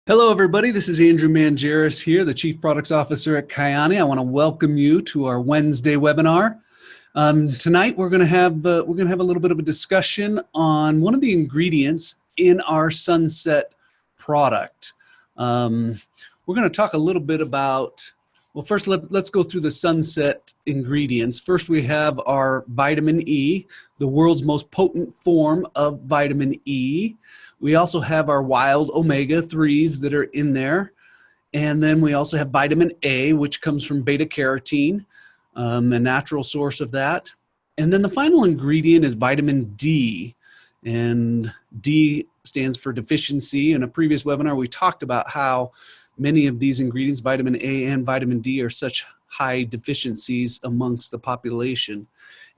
Hello, everybody. This is Andrew Mangeris here, the Chief Products Officer at Kyani. I want to welcome you to our Wednesday webinar. Tonight, we're going to have a little bit of a discussion on one of the ingredients in our Sunset product. We're going to talk a little bit about. Well, first, let's go through the Sunset ingredients. First, we have our vitamin E, the world's most potent form of vitamin E. We also have our wild omega-3s that are in there. And then we also have vitamin A, which comes from beta-carotene, a natural source of that. And then the final ingredient is vitamin D. And D stands for deficiency. In a previous webinar, we talked about how many of these ingredients, vitamin A and vitamin D, are such high deficiencies amongst the population.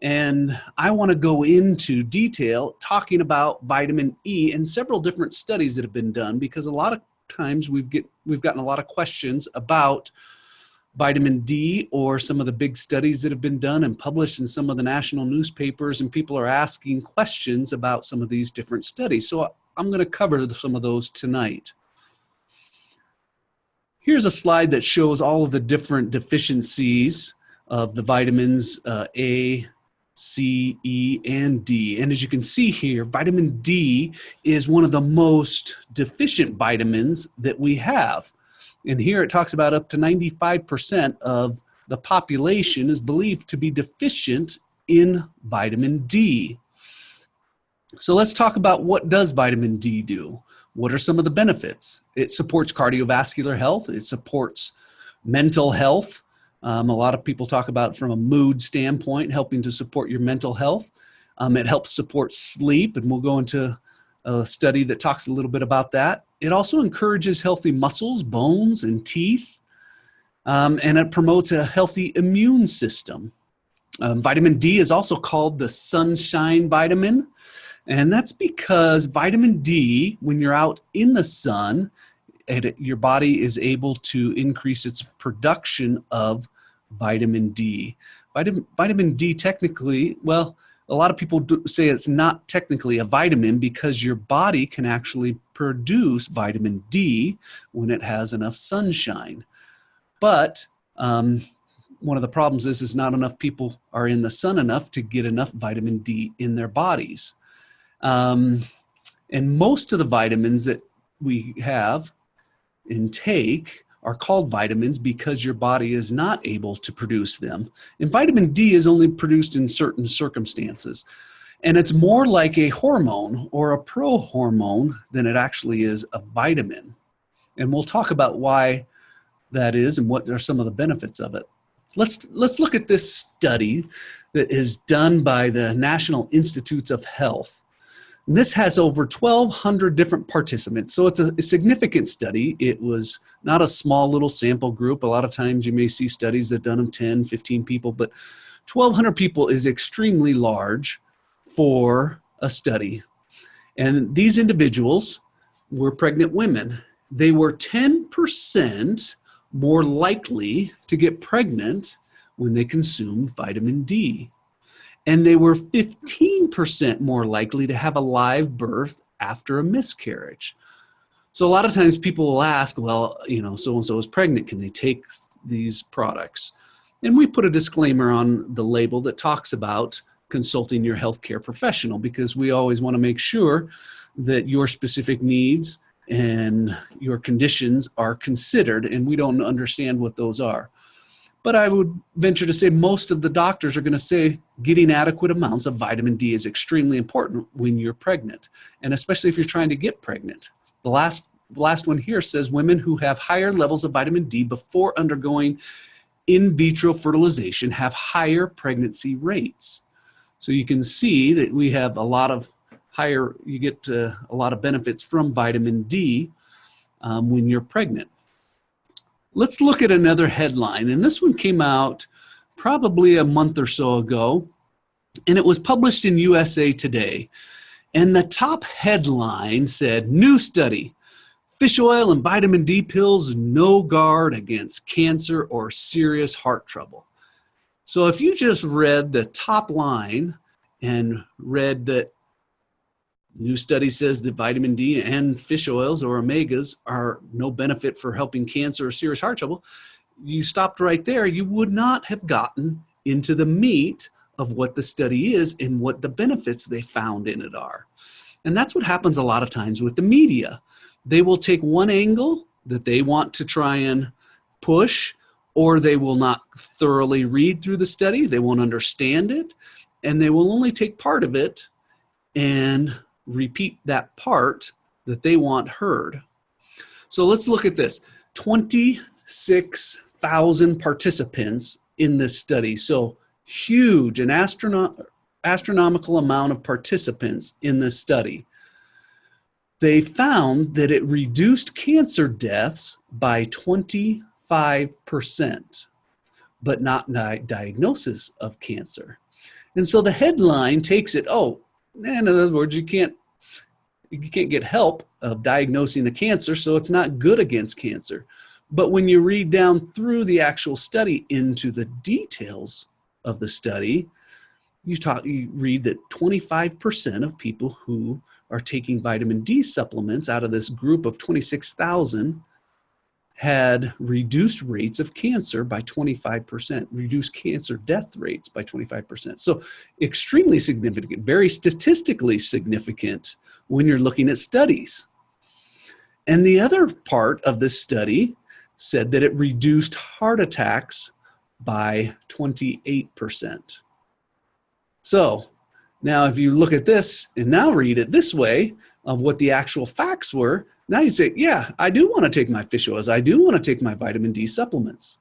And I want to go into detail talking about vitamin E and several different studies that have been done, because a lot of times we've gotten a lot of questions about vitamin D or some of the big studies that have been done and published in some of the national newspapers, and people are asking questions about some of these different studies. So I'm going to cover some of those tonight. Here's a slide that shows all of the different deficiencies of the vitamins A, C, E, and D. And as you can see here, vitamin D is one of the most deficient vitamins that we have. And here it talks about up to 95% of the population is believed to be deficient in vitamin D. So let's talk about, what does vitamin D do? What are some of the benefits? It supports cardiovascular health. It supports mental health. A lot of people talk about it from a mood standpoint, helping to support your mental health. It helps support sleep, and we'll go into a study that talks a little bit about that. It also encourages healthy muscles, bones, and teeth, and it promotes a healthy immune system. Vitamin D is also called the sunshine vitamin, and that's because vitamin D, when you're out in the sun, your body is able to increase its production of vitamin D. Vitamin D technically, well, a lot of people say it's not technically a vitamin, because your body can actually produce vitamin D when it has enough sunshine. But one of the problems is not enough people are in the sun enough to get enough vitamin D in their bodies. And most of the vitamins that we have intake are called vitamins because your body is not able to produce them. And vitamin D is only produced in certain circumstances. And it's more like a hormone or a prohormone than it actually is a vitamin. And we'll talk about why that is and what are some of the benefits of it. Let's look at this study that is done by the National Institutes of Health. And this has over 1,200 different participants, so it's a significant study. It was not a small little sample group. A lot of times you may see studies that have done them 10, 15 people, but 1,200 people is extremely large for a study. And these individuals were pregnant women. They were 10% more likely to get pregnant when they consumed vitamin D. And they were 15% more likely to have a live birth after a miscarriage. So a lot of times people will ask, well, so-and-so is pregnant, can they take these products? And we put a disclaimer on the label that talks about consulting your healthcare professional, because we always want to make sure that your specific needs and your conditions are considered, and we don't understand what those are. But I would venture to say most of the doctors are going to say getting adequate amounts of vitamin D is extremely important when you're pregnant, and especially if you're trying to get pregnant. The last one here says women who have higher levels of vitamin D before undergoing in vitro fertilization have higher pregnancy rates. So you can see that we have you get a lot of benefits from vitamin D when you're pregnant. Let's look at another headline, and this one came out probably a month or so ago, and it was published in USA Today. And the top headline said, "New study, fish oil and vitamin D pills no guard against cancer or serious heart trouble." So if you just read the top line and read that New study says that vitamin D and fish oils or omegas are no benefit for helping cancer or serious heart trouble. You stopped right there, you would not have gotten into the meat of what the study is and what the benefits they found in it are. And that's what happens a lot of times with the media. They will take one angle that they want to try and push, or they will not thoroughly read through the study, they won't understand it, and they will only take part of it and repeat that part that they want heard. So let's look at this. 26,000 participants in this study. So huge, an astronomical amount of participants in this study. They found that it reduced cancer deaths by 25%, but not diagnosis of cancer. And so the headline takes it, in other words, you can't get help of diagnosing the cancer, so it's not good against cancer. But when you read down through the actual study into the details of the study, you read that 25% of people who are taking vitamin D supplements out of this group of 26,000 had reduced rates of cancer by 25%, reduced cancer death rates by 25%. So extremely significant, very statistically significant when you're looking at studies. And the other part of this study said that it reduced heart attacks by 28%. So now if you look at this and now read it this way of what the actual facts were, now you say, yeah, I do want to take my fish oils. I do want to take my vitamin D supplements.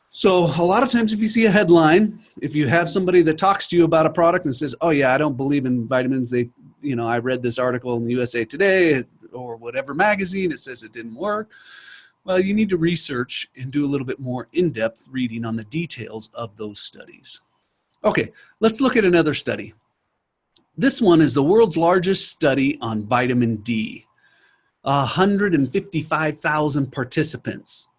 So a lot of times if you see a headline, if you have somebody that talks to you about a product and says, oh yeah, I don't believe in vitamins. I read this article in the USA Today or whatever magazine, it says it didn't work. Well, you need to research and do a little bit more in-depth reading on the details of those studies. Okay, let's look at another study. This one is the world's largest study on vitamin D. 155,000 participants.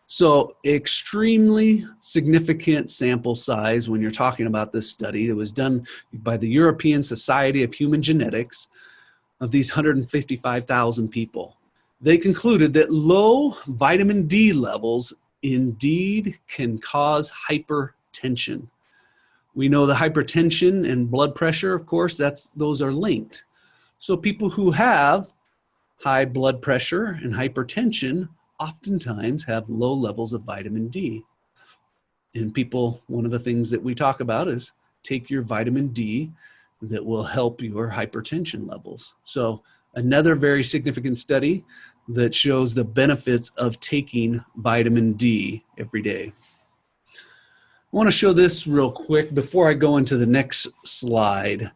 So extremely significant sample size when you're talking about this study. It was done by the European Society of Human Genetics of these 155,000 people. They concluded that low vitamin D levels indeed can cause hypertension. We know the hypertension and blood pressure, of course, those are linked. So people who have high blood pressure and hypertension oftentimes have low levels of vitamin D. And one of the things that we talk about is take your vitamin D that will help your hypertension levels. So another very significant study that shows the benefits of taking vitamin D every day. I want to show this real quick before I go into the next slide.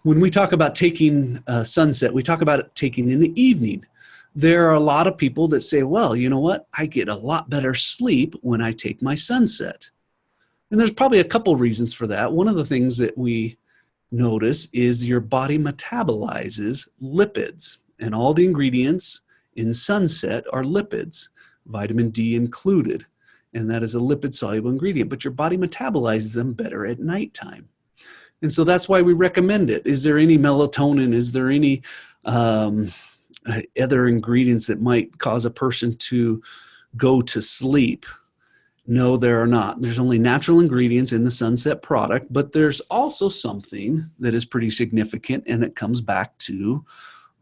When we talk about taking sunset, we talk about it taking in the evening. There are a lot of people that say, well, you know what? I get a lot better sleep when I take my sunset. And there's probably a couple reasons for that. One of the things that we notice is your body metabolizes lipids, and all the ingredients in sunset are lipids, vitamin D included. And that is a lipid-soluble ingredient, but your body metabolizes them better at nighttime. And so that's why we recommend it. Is there any melatonin? Is there any other ingredients that might cause a person to go to sleep? No, there are not. There's only natural ingredients in the sunset product, but there's also something that is pretty significant, and it comes back to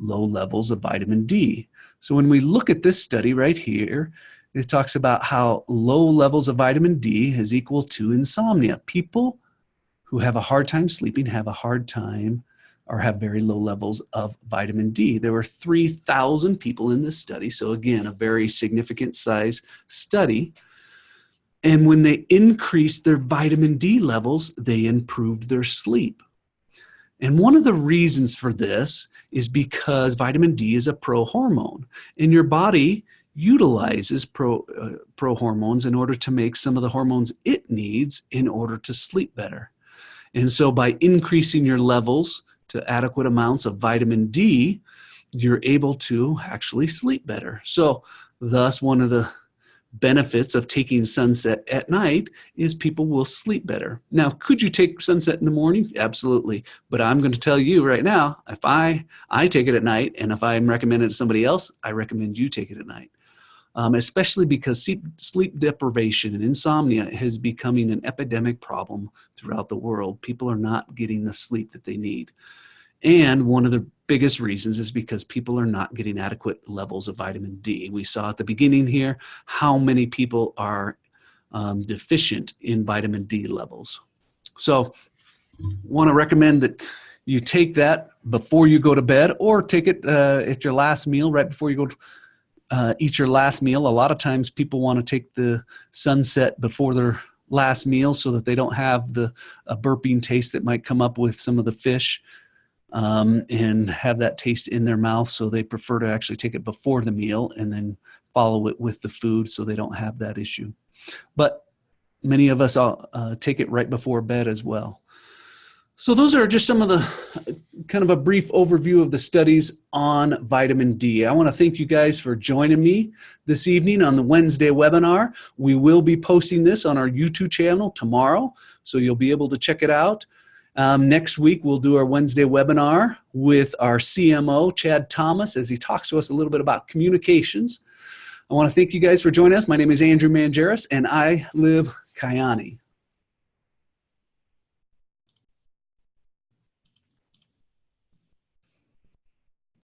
low levels of vitamin D. So when we look at this study right here, it talks about how low levels of vitamin D is equal to insomnia. People who have a hard time sleeping have a hard time or have very low levels of vitamin D. There were 3,000 people in this study. So again, a very significant size study. And when they increased their vitamin D levels, they improved their sleep. And one of the reasons for this is because vitamin D is a prohormone, and your body utilizes prohormones in order to make some of the hormones it needs in order to sleep better. And so by increasing your levels to adequate amounts of vitamin D, you're able to actually sleep better. So thus one of the benefits of taking sunset at night is people will sleep better. Now, could you take sunset in the morning? Absolutely. But I'm going to tell you right now, if I take it at night, and if I'm recommending it to somebody else, I recommend you take it at night. Especially because sleep deprivation and insomnia is becoming an epidemic problem throughout the world. People are not getting the sleep that they need. And one of the biggest reasons is because people are not getting adequate levels of vitamin D. We saw at the beginning here how many people are deficient in vitamin D levels. So want to recommend that you take that before you go to bed, or take it at your last meal, right before you go to eat your last meal. A lot of times people want to take the sunset before their last meal so that they don't have the burping taste that might come up with some of the fish, and have that taste in their mouth. So they prefer to actually take it before the meal and then follow it with the food so they don't have that issue. But many of us take it right before bed as well. So those are just some of the kind of a brief overview of the studies on vitamin D. I want to thank you guys for joining me this evening on the Wednesday webinar. We will be posting this on our YouTube channel tomorrow, so you'll be able to check it out. Next week, we'll do our Wednesday webinar with our CMO, Chad Thomas, as he talks to us a little bit about communications. I want to thank you guys for joining us. My name is Andrew Mangeris, and I live Kyani.